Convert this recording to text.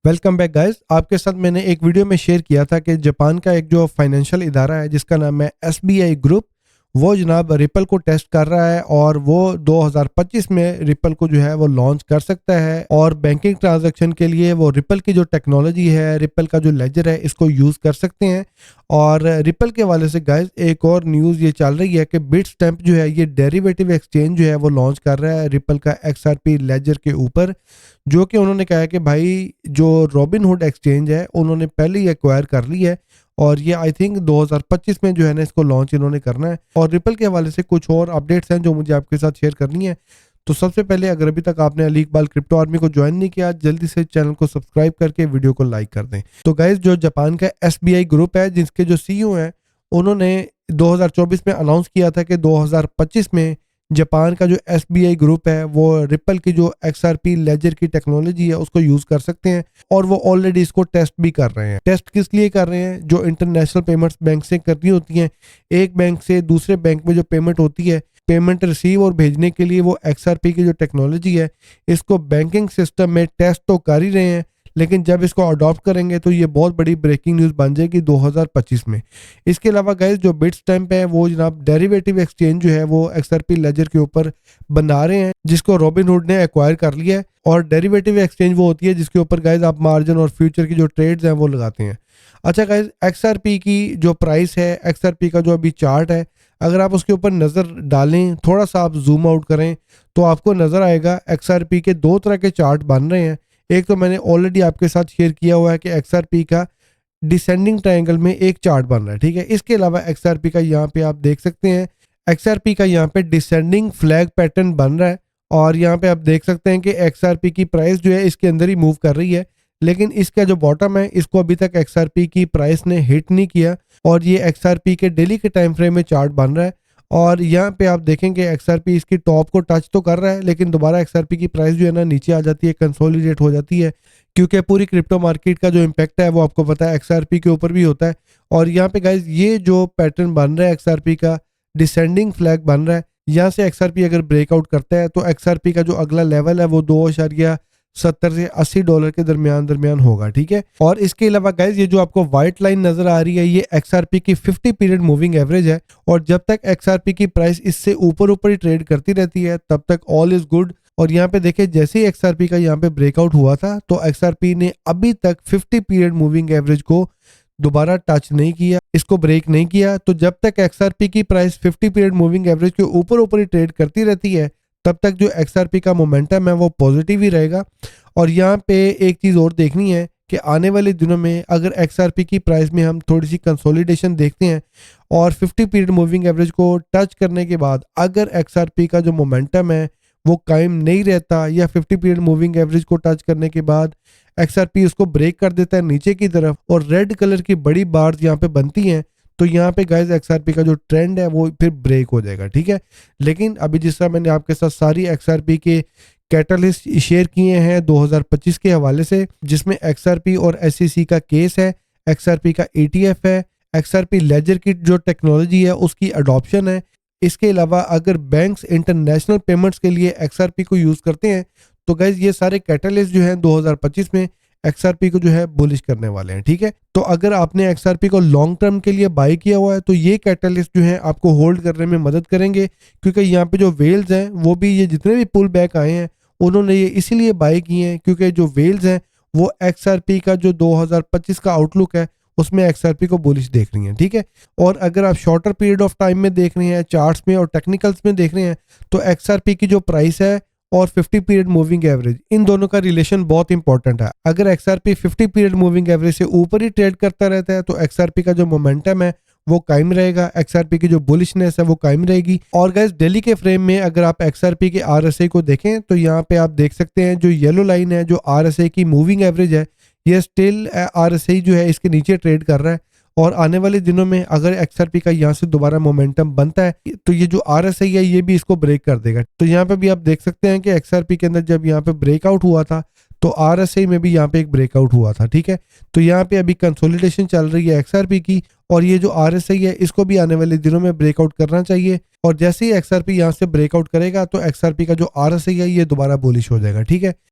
Welcome back guys. आपके साथ मैंने एक वीडियो में शेयर किया था कि जापान का एक जो फाइनेंशियल इदारा है जिसका नाम है एसबीआई ग्रुप, वो जनाब रिपल को टेस्ट कर रहा है और वो 2025 में रिपल को जो है वो लॉन्च कर सकता है। और बैंकिंग ट्रांजैक्शन के लिए वो रिपल की जो टेक्नोलॉजी है, रिपल का जो लेजर है, इसको यूज़ कर सकते हैं। और रिपल के वाले से गाइस एक और न्यूज़ ये चल रही है कि बिटस्टैम्प जो है ये डेरिवेटिव एक्सचेंज जो है वो लॉन्च कर रहा है रिपल का एक्सआरपी लेजर के ऊपर, जो कि उन्होंने कहा है कि भाई जो रॉबिनहुड एक्सचेंज है उन्होंने पहले ही एक्वायर कर ली है और ये आई थिंक 2025 में जो है ना इसको लॉन्च इन्होंने करना है। और रिपल के हवाले से कुछ और अपडेट्स हैं जो मुझे आपके साथ शेयर करनी है। तो सबसे पहले अगर अभी तक आपने अली इकबाल क्रिप्टो आर्मी को ज्वाइन नहीं किया, जल्दी से चैनल को सब्सक्राइब करके वीडियो को लाइक कर दें। तो गाइज जो जापान का एसबीआई ग्रुप है जिसके जो सीईओ हैं उन्होंने 2024 में अनाउंस किया था कि 2025 में जापान का जो एसबीआई ग्रुप है वो रिपल की जो एक्सआरपी लेजर की टेक्नोलॉजी है उसको यूज कर सकते हैं और वो ऑलरेडी इसको टेस्ट भी कर रहे हैं। टेस्ट किस लिए कर रहे हैं? जो इंटरनेशनल पेमेंट्स बैंक से करनी होती हैं, एक बैंक से दूसरे बैंक में जो पेमेंट होती है, पेमेंट रिसीव और भेजने के लिए वो एक्सआरपी की जो टेक्नोलॉजी है इसको बैंकिंग सिस्टम में टेस्ट तो कर ही रहे हैं, लेकिन जब इसको अडॉप्ट करेंगे तो ये बहुत बड़ी ब्रेकिंग न्यूज़ बन जाएगी 2025 में। इसके अलावा गाइस जो बिटस्टैम्प है वो जनाब डेरिवेटिव एक्सचेंज जो है वो एक्सआरपी लेजर के ऊपर बना रहे हैं जिसको रॉबिनहुड ने एक्वायर कर लिया है। और डेरिवेटिव एक्सचेंज वो होती है जिसके ऊपर गाइस आप मार्जिन और फ्यूचर की जो ट्रेड्स हैं वो लगाते हैं। अच्छा गाइस, एक्सआरपी की जो प्राइस है, एक्सआरपी का जो अभी चार्ट है, अगर आप उसके ऊपर नज़र डालें, थोड़ा सा आप जूम आउट करें तो आपको नज़र आएगा एक्सआरपी के दो तरह के चार्ट बन रहे हैं। एक तो मैंने ऑलरेडी आपके साथ शेयर किया हुआ है कि एक्सआरपी का डिसेंडिंग ट्रायंगल में एक चार्ट बन रहा है, ठीक है। इसके अलावा एक्सआरपी का यहाँ पे आप देख सकते हैं, एक्सआरपी का यहाँ पे डिसेंडिंग फ्लैग पैटर्न बन रहा है और यहाँ पे आप देख सकते हैं कि एक्सआरपी की प्राइस जो है इसके अंदर ही मूव कर रही है, लेकिन इसका जो बॉटम है इसको अभी तक एक्सआरपी की प्राइस ने हिट नहीं किया और ये एक्सआरपी के डेली के टाइम फ्रेम में चार्ट बन रहा है। और यहाँ पे आप देखेंगे एक्सआरपी इसकी टॉप को टच तो कर रहा है, लेकिन दोबारा एक्सआरपी की प्राइस जो है ना नीचे आ जाती है, कंसोलिडेट हो जाती है, क्योंकि पूरी क्रिप्टो मार्केट का जो इम्पैक्ट है वो आपको पता है एक्सआरपी के ऊपर भी होता है। और यहाँ पे गाइज ये जो पैटर्न बन रहा है एक्सआरपी का, डिसेंडिंग फ्लैग बन रहा है, यहाँ से एक्सआरपी अगर ब्रेकआउट करता है तो एक्सआरपी का जो अगला लेवल है वो 2.70 से $80 के दरमियान होगा, ठीक है। और इसके अलावा गाइज ये जो आपको व्हाइट लाइन नजर आ रही है ये एक्सआरपी की 50 पीरियड मूविंग एवरेज है और जब तक एक्सआरपी की प्राइस इससे ऊपर ऊपर ही ट्रेड करती रहती है तब तक ऑल इज गुड। और यहाँ पे देखिए जैसे ही एक्सआरपी का यहाँ पे ब्रेकआउट हुआ था तो एक्सआरपी ने अभी तक 50 पीरियड मूविंग एवरेज को दोबारा टच नहीं किया, इसको ब्रेक नहीं किया। तो जब तक एक्सआरपी की प्राइस 50 पीरियड मूविंग एवरेज के ऊपर ऊपर ही ट्रेड करती रहती है तब तक जो एक्सआरपी का मोमेंटम है वो पॉजिटिव ही रहेगा। और यहाँ पे एक चीज़ और देखनी है कि आने वाले दिनों में अगर एक्सआरपी की प्राइस में हम थोड़ी सी कंसोलिडेशन देखते हैं और 50 पीरियड मूविंग एवरेज को टच करने के बाद अगर एक्सआरपी का जो मोमेंटम है वो कायम नहीं रहता या 50 पीरियड मूविंग एवरेज को टच करने के बाद एक्सआरपी उसको ब्रेक कर देता है नीचे की तरफ और रेड कलर की बड़ी बार्स यहाँ पे बनती हैं, तो यहाँ पे गाइस एक्सआरपी का जो ट्रेंड है वो फिर ब्रेक हो जाएगा, ठीक है। लेकिन अभी जिस तरह मैंने आपके साथ सारी एक्सआरपी के कैटलिस्ट शेयर किए हैं 2025 के हवाले से, जिसमें एक्सआरपी और एसईसी का केस है, एक्सआरपी का ईटीएफ है, एक्सआरपी लेजर की जो टेक्नोलॉजी है उसकी अडॉप्शन है। इसके अलावा अगर बैंक्स इंटरनेशनल पेमेंट्स के लिए एक्सआरपी को यूज करते हैं तो गाइज ये सारे कैटलिस्ट जो हैं 2025 में एक्सआरपी को जो है बुलिश करने वाले हैं, ठीक है। तो अगर आपने एक्सआरपी को लॉन्ग टर्म के लिए बाय किया हुआ है तो ये कैटलिस्ट जो है आपको होल्ड करने में मदद करेंगे, क्योंकि यहाँ पे जो वेल्स हैं वो भी ये जितने भी पुल बैक आए हैं उन्होंने ये इसीलिए बाय किए हैं क्योंकि जो वेल्स हैं वो एक्सआरपी का जो 2025 का आउटलुक है उसमें एक्सआरपी को बुलिश देख रही हैं, ठीक है। और अगर आप शॉर्टर पीरियड ऑफ टाइम में देख रहे हैं, चार्ट्स में और टेक्निकल्स में देख रहे हैं, तो एक्सआरपी की जो प्राइस है और 50 पीरियड मूविंग एवरेज, इन दोनों का रिलेशन बहुत इंपॉर्टेंट है। अगर एक्सआरपी 50 पीरियड मूविंग एवरेज से ऊपर ही ट्रेड करता रहता है तो एक्सआरपी का जो मोमेंटम है वो कायम रहेगा, एक्सआरपी की जो बुलिशनेस है वो कायम रहेगी। और गाइस डेली के फ्रेम में अगर आप एक्सआरपी के आरएसआई को देखें तो यहाँ पे आप देख सकते हैं जो येलो लाइन है, जो आरएसआई की मूविंग एवरेज है, ये स्टिल आरएसआई जो है इसके नीचे ट्रेड कर रहा है। और आने वाले दिनों में अगर एक्सआरपी का यहाँ से दोबारा मोमेंटम बनता है तो ये जो आरएसआई है ये भी इसको ब्रेक कर देगा। तो यहाँ पे भी आप देख सकते हैं कि एक्सआरपी के अंदर जब यहाँ पे ब्रेकआउट हुआ था तो आरएसआई में भी यहाँ पे एक ब्रेकआउट हुआ था, ठीक है। तो यहाँ पे अभी कंसोलिडेशन चल रही है एक्सआरपी की और ये जो आरएसआई है इसको भी आने वाले दिनों में ब्रेकआउट करना चाहिए। और जैसे ही एक्सआरपी यहाँ से ब्रेकआउट करेगा तो एक्सआरपी का जो आरएसआई है ये दोबारा बुलिश हो जाएगा, ठीक है।